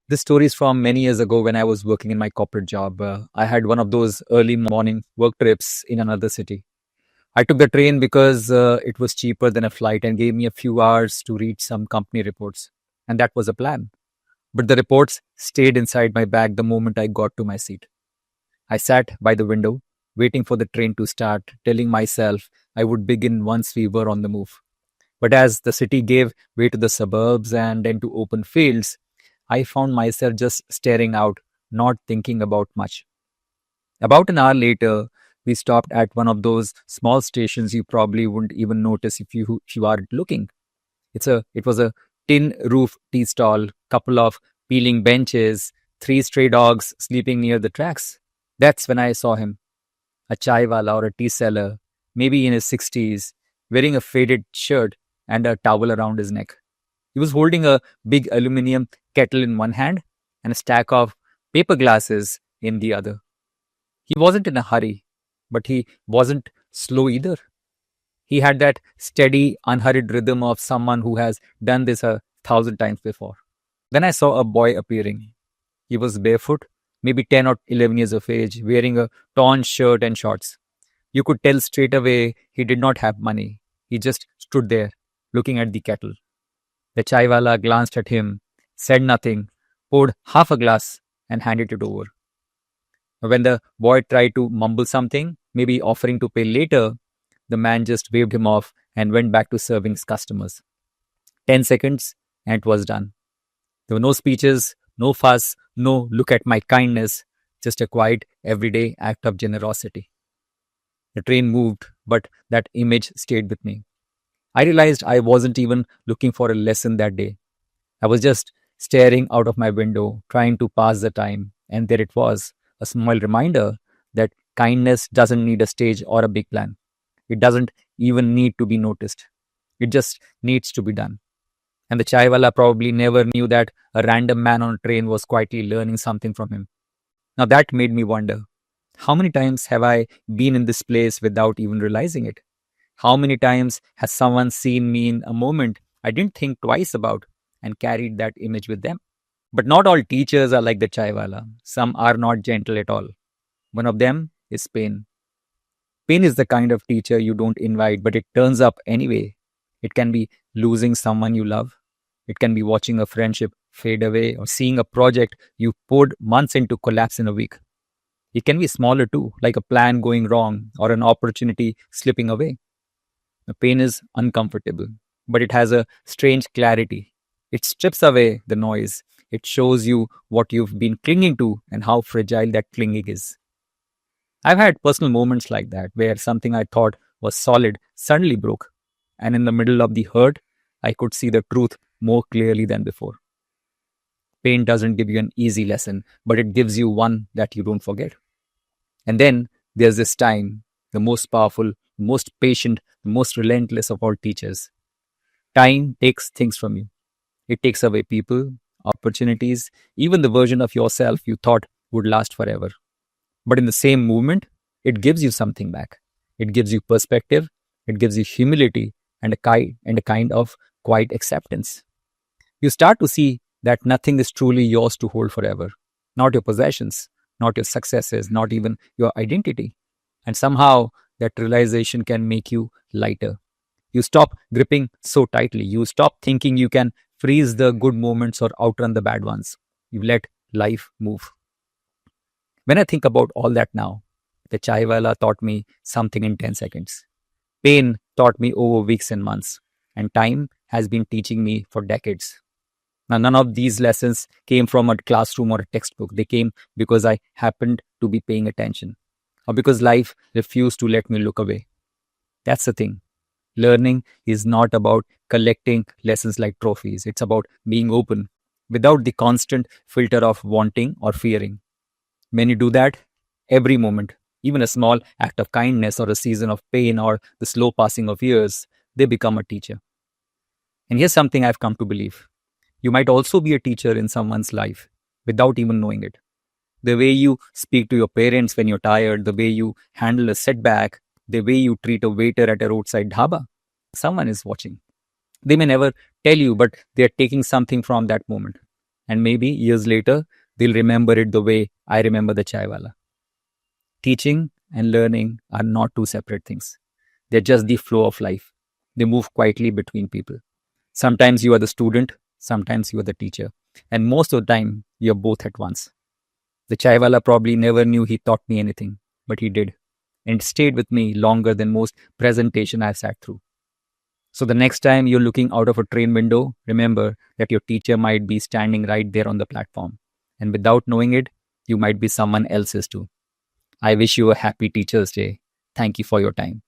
This story is from many years ago when I was working in my corporate job. I had one of those early morning work trips in another city. I took the train because it was cheaper than a flight and gave me a few hours to read some company reports. And that was a plan. But the reports stayed inside my bag the moment I got to my seat. I sat by the window, waiting for the train to start, telling myself I would begin once we were on the move. But as the city gave way to the suburbs and then to open fields, I found myself just staring out, not thinking about much. About an hour later, we stopped at one of those small stations you probably wouldn't even notice if you aren't looking. It was a tin roof tea stall, couple of peeling benches, three stray dogs sleeping near the tracks. That's when I saw him, a chaiwala or a tea seller, maybe in his 60s, wearing a faded shirt and a towel around his neck. He was holding a big aluminium kettle in one hand and a stack of paper glasses in the other. He wasn't in a hurry, but he wasn't slow either. He had that steady, unhurried rhythm of someone who has done this a thousand times before. Then I saw a boy appearing. He was barefoot, maybe 10 or 11 years of age, wearing a torn shirt and shorts. You could tell straight away he did not have money. He just stood there, looking at the kettle. The chaiwala glanced at him, said nothing, poured half a glass, and handed it over. When the boy tried to mumble something, maybe offering to pay later, the man just waved him off and went back to serving his customers. 10 seconds, and it was done. There were no speeches, no fuss, no look at my kindness, just a quiet, everyday act of generosity. The train moved, but that image stayed with me. I realized I wasn't even looking for a lesson that day. I was just staring out of my window, trying to pass the time, and there it was, a small reminder that kindness doesn't need a stage or a big plan. It doesn't even need to be noticed. It just needs to be done. And the chaiwala probably never knew that a random man on a train was quietly learning something from him. Now that made me wonder, how many times have I been in this place without even realizing it? How many times has someone seen me in a moment I didn't think twice about and carried that image with them? But not all teachers are like the chaiwala. Some are not gentle at all. One of them is pain. Pain is the kind of teacher you don't invite, but it turns up anyway. It can be losing someone you love. It can be watching a friendship fade away or seeing a project you poured months into collapse in a week. It can be smaller too, like a plan going wrong or an opportunity slipping away. The pain is uncomfortable, but it has a strange clarity. It strips away the noise. It shows you what you've been clinging to and how fragile that clinging is. I've had personal moments like that where something I thought was solid suddenly broke, and in the middle of the hurt, I could see the truth more clearly than before. Pain doesn't give you an easy lesson, but it gives you one that you don't forget. And then there's this time, the most powerful, most patient, the most relentless of all teachers. Time takes things from you. It takes away people, opportunities, even the version of yourself you thought would last forever. But in the same movement, it gives you something back. It gives you perspective, it gives you humility and a kind of quiet acceptance. You start to see that nothing is truly yours to hold forever. Not your possessions, not your successes, not even your identity. And somehow that realization can make you lighter. You stop gripping so tightly. You stop thinking you can freeze the good moments or outrun the bad ones. You let life move. When I think about all that now, the chaiwala taught me something in 10 seconds. Pain taught me over weeks and months. And time has been teaching me for decades. Now, none of these lessons came from a classroom or a textbook. They came because I happened to be paying attention, or because life refused to let me look away. That's the thing. Learning is not about collecting lessons like trophies. It's about being open without the constant filter of wanting or fearing. When you do that, every moment, even a small act of kindness or a season of pain or the slow passing of years, they become a teacher. And here's something I've come to believe. You might also be a teacher in someone's life without even knowing it. The way you speak to your parents when you're tired, the way you handle a setback, the way you treat a waiter at a roadside dhaba, someone is watching. They may never tell you, but they're taking something from that moment. And maybe years later, they'll remember it the way I remember the chaiwala. Teaching and learning are not two separate things. They're just the flow of life. They move quietly between people. Sometimes you are the student, sometimes you are the teacher. And most of the time, you're both at once. The chaiwala probably never knew he taught me anything, but he did. And it stayed with me longer than most presentation I've sat through. So the next time you're looking out of a train window, remember that your teacher might be standing right there on the platform. And without knowing it, you might be someone else's too. I wish you a happy Teacher's Day. Thank you for your time.